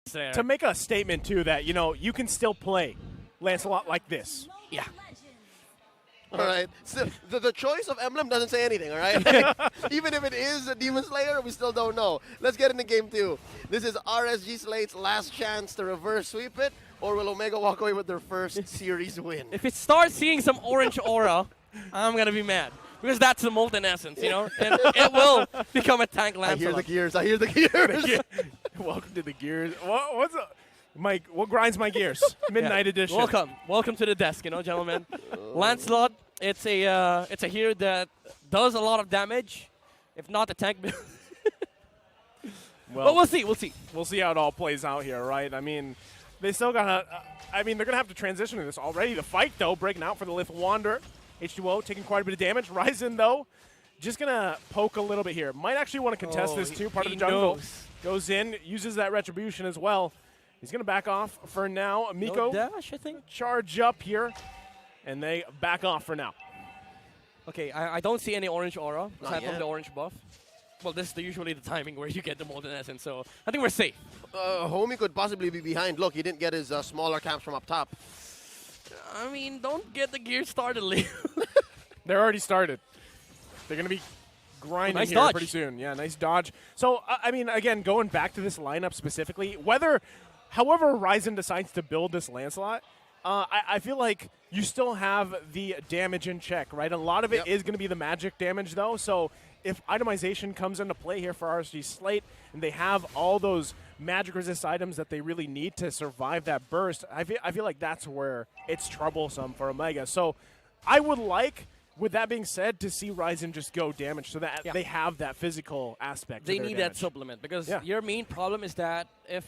To make a statement, too, that, you know, you can still play Lancelot like this. Yeah. All right. So the choice of emblem doesn't say anything, all right? Even if it is a Demon Slayer, we still don't know. Let's get into game 2. This is RSG Slate's last chance to reverse sweep it, or will Omega walk away with their first series win? If it starts seeing some orange aura, I'm going to be mad. Because that's the molten essence, you know? And it will become a tank Lancelot. I hear the gears. I hear the gears. Welcome to the gears. What's up? Mike, what grinds my gears? Midnight edition. Welcome to the desk, you know, gentlemen. Lancelot, it's a hero that does a lot of damage, if not the tank build. But we'll see. We'll see how it all plays out here, right? I mean, they still gotta. They're gonna have to transition to this already. The fight, though, breaking out for the Lith Wanderer. H2O taking quite a bit of damage. Ryzen, though, just gonna poke a little bit here. Might actually want to contest this too. Part of the jungle goes in, uses that retribution as well. He's going to back off for now. Miko, no dash, I think. Charge up here, and they back off for now. Okay, I don't see any orange aura aside from the orange buff. Well, this is usually the timing where you get the molten essence, so I think we're safe. Homie could possibly be behind. Look, he didn't get his smaller camps from up top. I mean, don't get the gear started, Leo. They're already started. They're going to be grinding here pretty soon. Yeah, nice dodge. So, again, going back to this lineup specifically, however Ryzen decides to build this Lancelot, I feel like you still have the damage in check, right? A lot of it is going to be the magic damage, though. So if itemization comes into play here for RSG Slate, and they have all those magic resist items that they really need to survive that burst, I feel like that's where it's troublesome for Omega. So I would like, with that being said, to see Ryzen just go damage so that they have that physical aspect. They need that supplement because your main problem is that if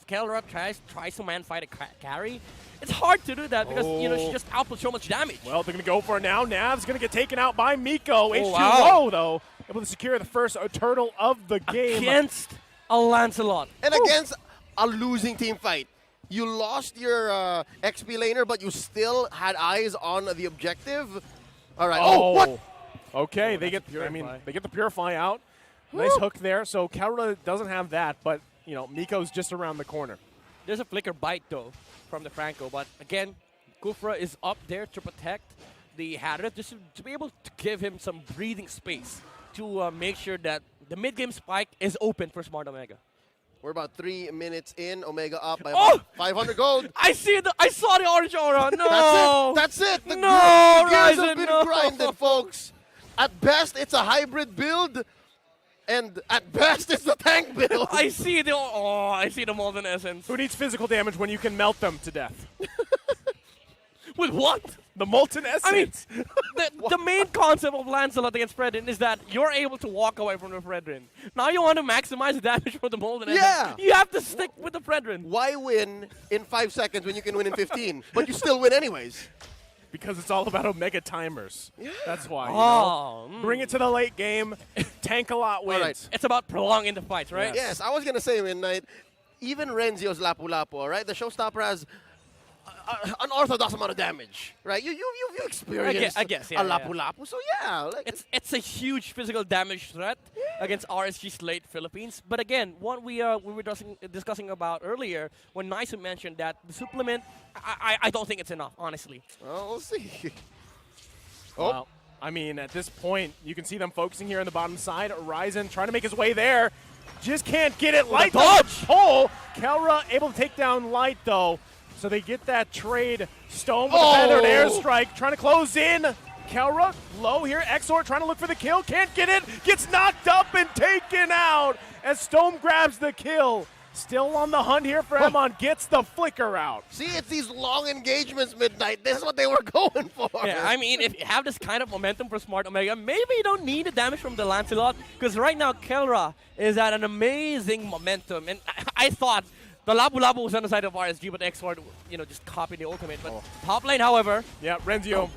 Kelra tries to man-fight a carry, it's hard to do that because she just outputs so much damage. Well, they're going to go for it now. Nav's going to get taken out by Miko. H2O, though, able to secure the first turtle of the game. Against a Lancelot. And against a losing team fight. You lost your XP laner, but you still had eyes on the objective. All right. What? Okay, they get the Purify out. Nice hook there. So Kelra doesn't have that, but Miko's just around the corner. There's a flicker bite though from the Franco, but again, Kufra is up there to protect the Hadra, just to be able to give him some breathing space to make sure that the mid-game spike is open for Smart Omega. We're about 3 minutes in. Omega up by about 500 gold. I saw the orange aura. No. That's it. The no, gears have been grinded, folks. At best, it's a hybrid build. And at best, it's the tank build. I see the molten essence. Who needs physical damage when you can melt them to death? With what? The molten essence. I mean, the main concept of Lancelot against Fredrin is that you're able to walk away from the Fredrin. Now you want to maximize the damage from the molten essence. You have to stick with the Fredrin. Why win in 5 seconds when you can win in 15? But you still win anyways. Because it's all about Omega timers. Yeah. That's why. Bring it to the late game. Tank a lot wins. Right. It's about prolonging the fights, right? Yes, I was going to say, Midnight, even Renzio's Lapu-Lapu, all right? The showstopper has unorthodox amount of damage, right? You experienced I guess, a Lapu-Lapu, so yeah. It's a huge physical damage threat against RSG Slate Philippines. But again, what we were discussing about earlier, when Naisu mentioned that the supplement, I don't think it's enough, honestly. Well, we'll see. Well, I mean, at this point, you can see them focusing here on the bottom side. Ryzen trying to make his way there. Just can't get it. Light dodge! Pull! Kelra able to take down Light, though. So they get that trade. Stone with a feathered airstrike, trying to close in. Kelra low here. Exor trying to look for the kill. Can't get it. Gets knocked up and taken out as Stone grabs the kill. Still on the hunt here for Emon. Gets the flicker out. See, it's these long engagements, Midnight. This is what they were going for. Yeah, I mean, if you have this kind of momentum for Smart Omega, maybe you don't need the damage from the Lancelot, because right now Kelra is at an amazing momentum. And I thought the Lapu-Lapu was on the side of RSG, but X-Sword, just copied the ultimate. But top lane, however. Yeah, Renzio,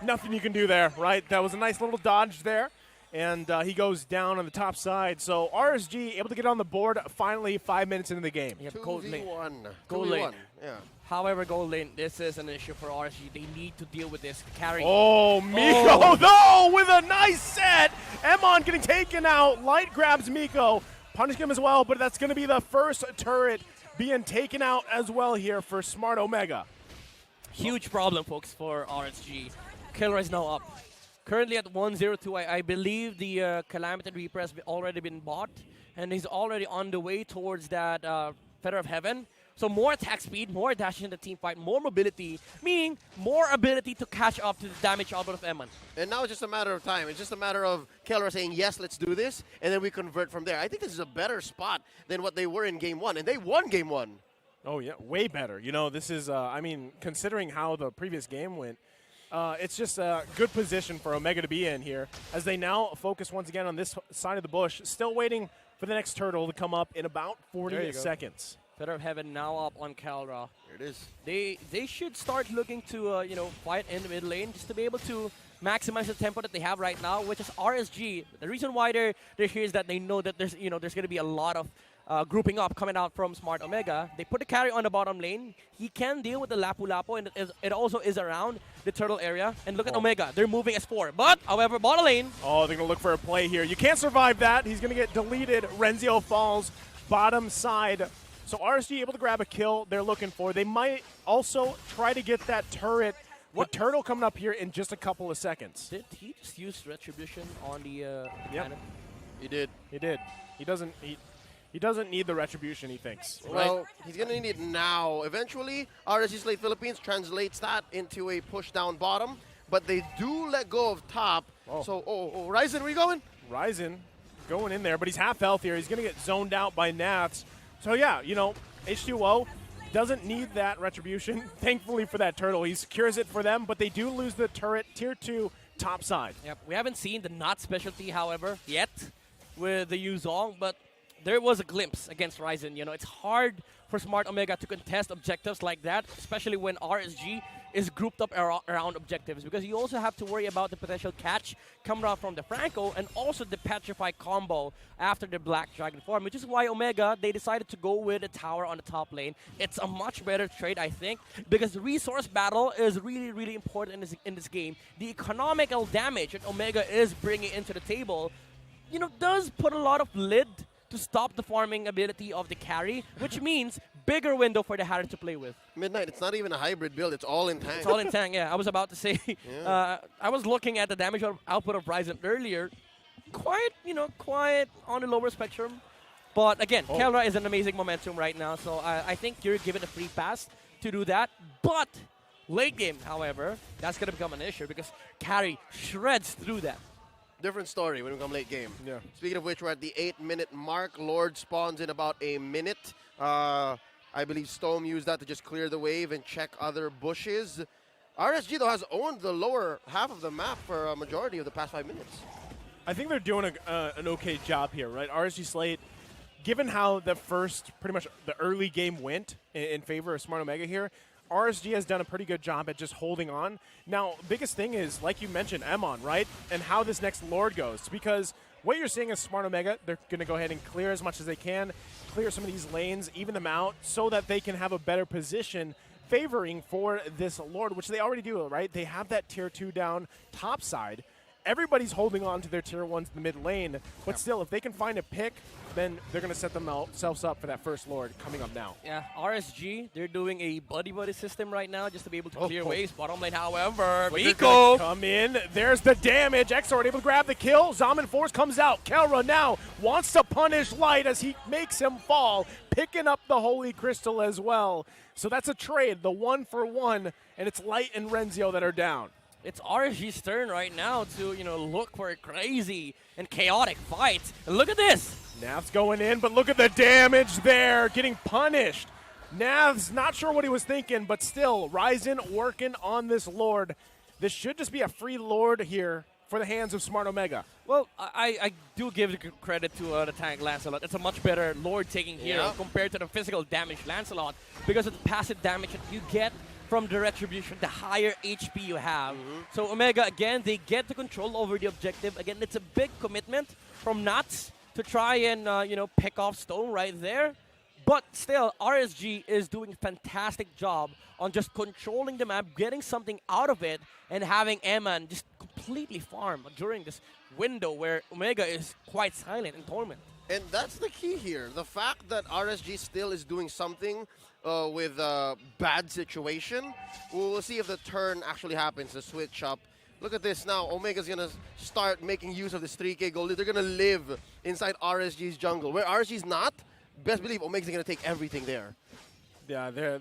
nothing you can do there, right? That was a nice little dodge there. And he goes down on the top side. So RSG able to get on the board finally 5 minutes into the game. Yeah, gold lane. Gold lane. Yeah. However, gold lane, this is an issue for RSG. They need to deal with this carry. Oh, Miko, though, with a nice set. Emon getting taken out. Light grabs Miko. Punishing him as well, but that's going to be the first turret being taken out as well here for Smart Omega. Huge problem, folks, for RSG. Killer is now up. Currently at 102, I believe the Calamity Reaper has already been bought, and he's already on the way towards that Feather of Heaven. So more attack speed, more dashes in the team fight, more mobility, meaning more ability to catch up to the damage output of Eman. And now it's just a matter of time. It's just a matter of Keller saying, yes, let's do this, and then we convert from there. I think this is a better spot than what they were in Game 1, and they won Game 1. Oh, yeah, way better. You know, this is, I mean, considering how the previous game went, it's just a good position for Omega to be in here as they now focus once again on this side of the bush, still waiting for the next turtle to come up in about 40 seconds. Feather of Heaven now up on Kalra. Here it is. They should start looking to fight in the mid lane just to be able to maximize the tempo that they have right now, which is RSG. The reason why they're here is that they know that there's going to be a lot of grouping up coming out from Smart Omega. They put the carry on the bottom lane. He can deal with the Lapu Lapu, and it also is around the turtle area. And look at Omega. They're moving S4. But, however, bottom lane. Oh, they're going to look for a play here. You can't survive that. He's going to get deleted. Renzio falls bottom side. So RSG able to grab a kill they're looking for. They might also try to get that turret. What turtle coming up here in just a couple of seconds. Did he just use Retribution on the cannon? He did. He did. He doesn't need the Retribution, he thinks. Well, he's going to need it now. Eventually, RSG SLATE Philippines translates that into a push down bottom, but they do let go of top. Oh. So, Ryzen, where you going? Ryzen going in there, but he's half health here. He's going to get zoned out by Naths. So, yeah, H2O doesn't need that Retribution. Thankfully for that turtle, he secures it for them, but they do lose the turret tier 2 top side. Yep, we haven't seen the not specialty, however, yet with the Yuzong, but there was a glimpse against Ryzen. It's hard for Smart Omega to contest objectives like that, especially when RSG is grouped up around objectives, because you also have to worry about the potential catch coming out from the Franco and also the Petrify combo after the Black Dragon form, which is why Omega, they decided to go with a tower on the top lane. It's a much better trade, I think, because the resource battle is really, really important in this game. The economical damage that Omega is bringing into the table, does put a lot of lid to stop the farming ability of the carry, which means bigger window for the Harris to play with. Midnight, it's not even a hybrid build, it's all in tank. It's all in tank, yeah. I was about to say, Yeah. I was looking at the damage output of Ryzen earlier. Quite on the lower spectrum. But again, Kelra is an amazing momentum right now, so I think you're given a free pass to do that. But late game, however, that's going to become an issue because carry shreds through that. Different story when we come late game. Yeah. Speaking of which, we're at the 8-minute mark. Lord spawns in about a minute. I believe Stome used that to just clear the wave and check other bushes. RSG, though, has owned the lower half of the map for a majority of the past 5 minutes. I think they're doing an okay job here, right? RSG SLATE, given how pretty much the early game went in favor of Smart Omega here, RSG has done a pretty good job at just holding on. Now, biggest thing is, like you mentioned, Emon, right? And how this next Lord goes. Because what you're seeing is Smart Omega, they're going to go ahead and clear as much as they can, clear some of these lanes, even them out, so that they can have a better position favoring for this Lord, which they already do, right? They have that tier 2 down top side. Everybody's holding on to their tier 1s in the mid lane, but still, if they can find a pick, then they're going to set themselves up for that first Lord coming up now. Yeah, RSG, they're doing a buddy-buddy system right now just to be able to clear waves. Bottom lane, however, Vico come in. There's the damage. Exort able to grab the kill. Zaman Force comes out. Kelra now wants to punish Light as he makes him fall, picking up the Holy Crystal as well. So that's a trade, the 1-for-1, and it's Light and Renzio that are down. It's RSG's turn right now to, look for a crazy and chaotic fight. And look at this. Nav's going in, but look at the damage there, getting punished. Nav's not sure what he was thinking, but still, Ryzen working on this Lord. This should just be a free Lord here for the hands of Smart Omega. Well, I do give the credit to the tank Lancelot. It's a much better Lord taking hero compared to the physical damage Lancelot because of the passive damage that you get from the Retribution, the higher HP you have. So Omega, again, they get the control over the objective. Again, it's a big commitment from Nuts to try and, pick off Stone right there. But still, RSG is doing a fantastic job on just controlling the map, getting something out of it, and having Eman just completely farm during this window where Omega is quite silent in Torment. And that's the key here. The fact that RSG still is doing something with a bad situation. We'll see if the turn actually happens, the switch up. Look at this now. Omega's going to start making use of this 3K gold. They're going to live inside RSG's jungle. Where RSG's not, best believe Omega's going to take everything there. Yeah,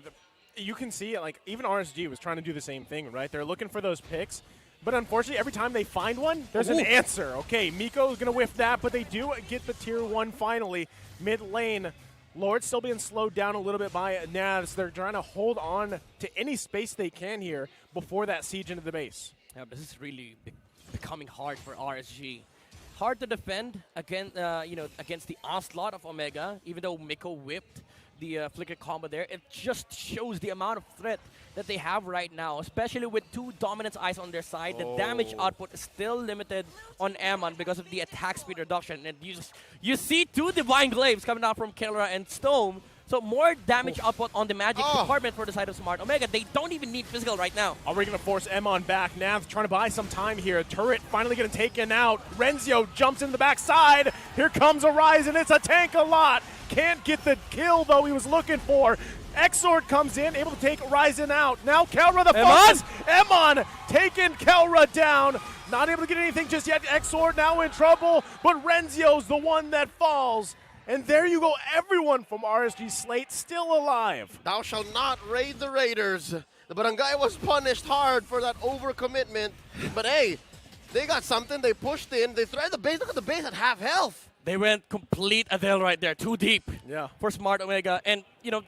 you can see, like, even RSG was trying to do the same thing, right? They're looking for those picks. But unfortunately, every time they find one, there's an answer. Okay, Miko's going to whiff that, but they do get the tier 1 finally. Mid lane, Lord still being slowed down a little bit by Navs. They're trying to hold on to any space they can here before that siege into the base. Yeah, this is really becoming hard for RSG. Hard to defend against the onslaught of Omega, even though Miko whipped the flicker combo there. It just shows the amount of threat that they have right now, especially with 2 dominance eyes on their side. The damage output is still limited on Ammon because of the attack speed reduction. And you see 2 Divine Glaives coming out from Killera and Stone. So more damage output on the magic department for the side of Smart Omega. They don't even need physical right now. Are we going to force Ammon back? Nav trying to buy some time here. Turret finally getting taken out. Renzio jumps in the backside. Here comes Horizon. It's a tank a lot. Can't get the kill, though, he was looking for. Exord comes in, able to take Horizon out. Now Kelra the focus. Ammon taking Kelra down. Not able to get anything just yet. Exord now in trouble, but Renzio's the one that falls. And there you go, everyone from RSG SLATE still alive. Thou shalt not raid the Raiders. The Barangay was punished hard for that overcommitment. But hey, they got something. They pushed in. They threaded the base. Look at the base at half health. They went complete Adele right there, too deep for Smart Omega. And, you know,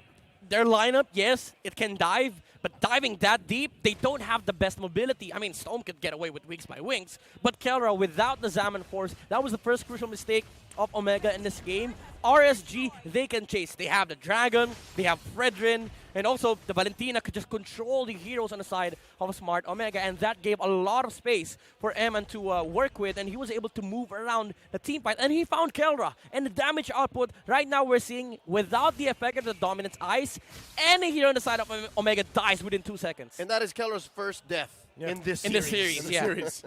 their lineup, yes, it can dive, but diving that deep, they don't have the best mobility. I mean, Storm could get away with Wings by Wings, but Kelra, without the Zaman Force, that was the first crucial mistake of Omega in this game. RSG, they can chase. They have the Dragon, they have Fredrin, and also the Valentina could just control the heroes on the side of Smart Omega, and that gave a lot of space for Eman to work with, and he was able to move around the team fight, and he found Kelra. And the damage output, right now we're seeing, without the effect of the Dominance Ice, any hero on the side of Omega dies within 2 seconds. And that is Kelra's first death in this series.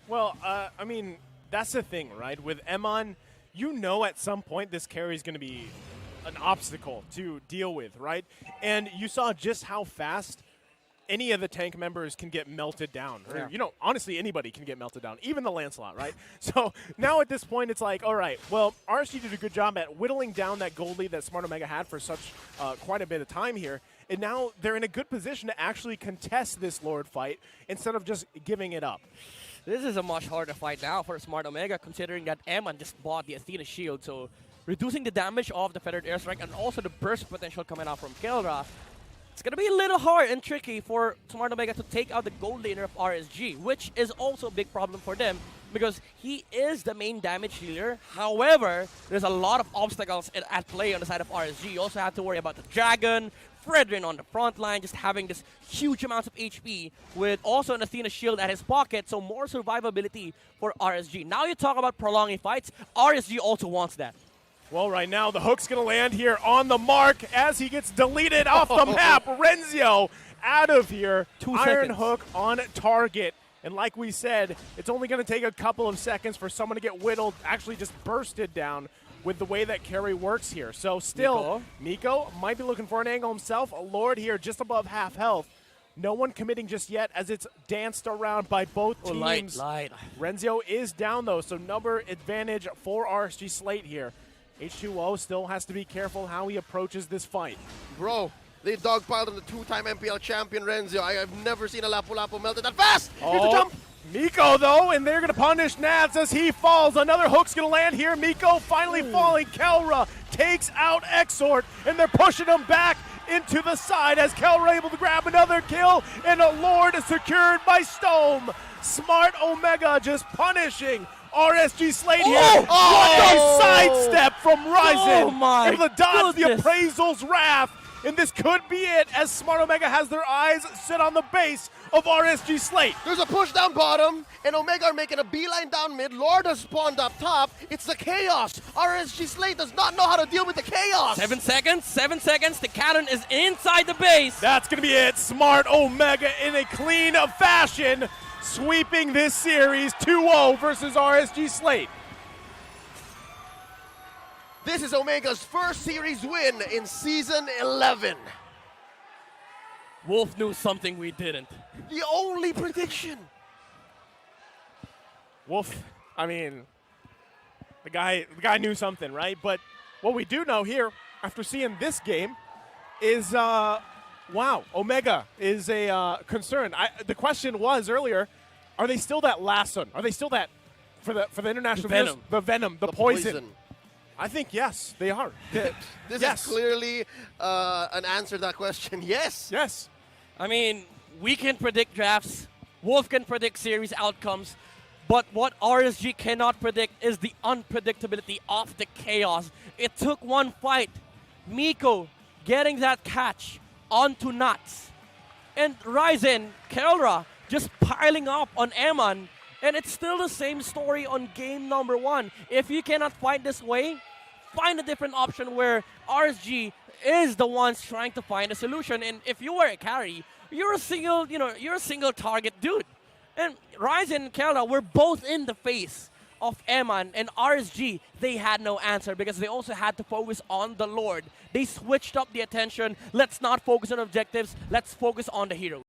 Well, I mean, that's the thing, right? With Eman, you know at some point this carry is going to be an obstacle to deal with, right? And you saw just how fast any of the tank members can get melted down. Or, you know, honestly, anybody can get melted down, even the Lancelot, right? So now at this point, it's like, all right, well, RSG did a good job at whittling down that gold lead that Smart Omega had for such quite a bit of time here. And now they're in a good position to actually contest this Lord fight instead of just giving it up. This is a much harder fight now for Smart Omega, considering that Eman just bought the Athena shield, so reducing the damage of the Feathered Airstrike and also the burst potential coming out from Kelra. It's going to be a little hard and tricky for Smart Omega to take out the gold laner of RSG, which is also a big problem for them because he is the main damage dealer. However, there's a lot of obstacles at play on the side of RSG. You also have to worry about the Dragon, Fredrin on the front line, just having this huge amounts of HP with also an Athena shield at his pocket, so more survivability for RSG. Now you talk about prolonging fights, RSG also wants that. Well, right now, the hook's going to land here on the mark as he gets deleted off the map. Renzio out of here. 2 Iron seconds. Hook on target. And like we said, it's only going to take a couple of seconds for someone to get whittled, actually just bursted down with the way that carry works here. So still, Miko might be looking for an angle himself. A Lord here just above half health. No one committing just yet as it's danced around by both teams. Light. Renzio is down, though, so number advantage for RSG SLATE here. H2O still has to be careful how he approaches this fight. Bro, they dogpiled on the 2-time MPL champion Renzio. I've never seen a Lapu-Lapu melted that fast. Here's the jump. Miko, though, and they're going to punish Nats as he falls. Another hook's going to land here. Miko finally falling. Kelra takes out Exort, and they're pushing him back into the side as Kelra able to grab another kill, and a Lord is secured by Stone. Smart Omega just punishing RSG SLATE here. What a sidestep from Ryzen. Oh my able to dodge goodness. the Appraisal's wrath. And this could be it as Smart Omega has their eyes set on the base of RSG SLATE. There's a push down bottom, and Omega are making a beeline down mid. Lord has spawned up top. It's the chaos. RSG SLATE does not know how to deal with the chaos. 7 seconds, 7 seconds. The cannon is inside the base. That's going to be it. Smart Omega in a clean fashion, sweeping this series 2-0 versus RSG SLATE. This is Omega's first series win in Season 11. Wolf knew something we didn't. The only prediction. Wolf, I mean, the guy knew something, right? But what we do know here, after seeing this game, is, wow, Omega is a concern. The question was earlier, are they still that last one? Are they still that, for the international Venom. The venom, the poison. I think yes, they are. This is clearly an answer to that question. Yes. Yes. I mean, we can predict drafts. Wolf can predict series outcomes. But what RSG cannot predict is the unpredictability of the chaos. It took one fight. Miko getting that catch onto Nuts. And Ryzen, Kelra just piling up on Eman. And it's still the same story on game number 1. If you cannot fight this way, find a different option where RSG is the ones trying to find a solution. And if you were a carry, you're a single target dude. And Ryzen and Kelra were both in the face of Eman, and RSG, they had no answer because they also had to focus on the Lord. They switched up the attention. Let's not focus on objectives. Let's focus on the hero.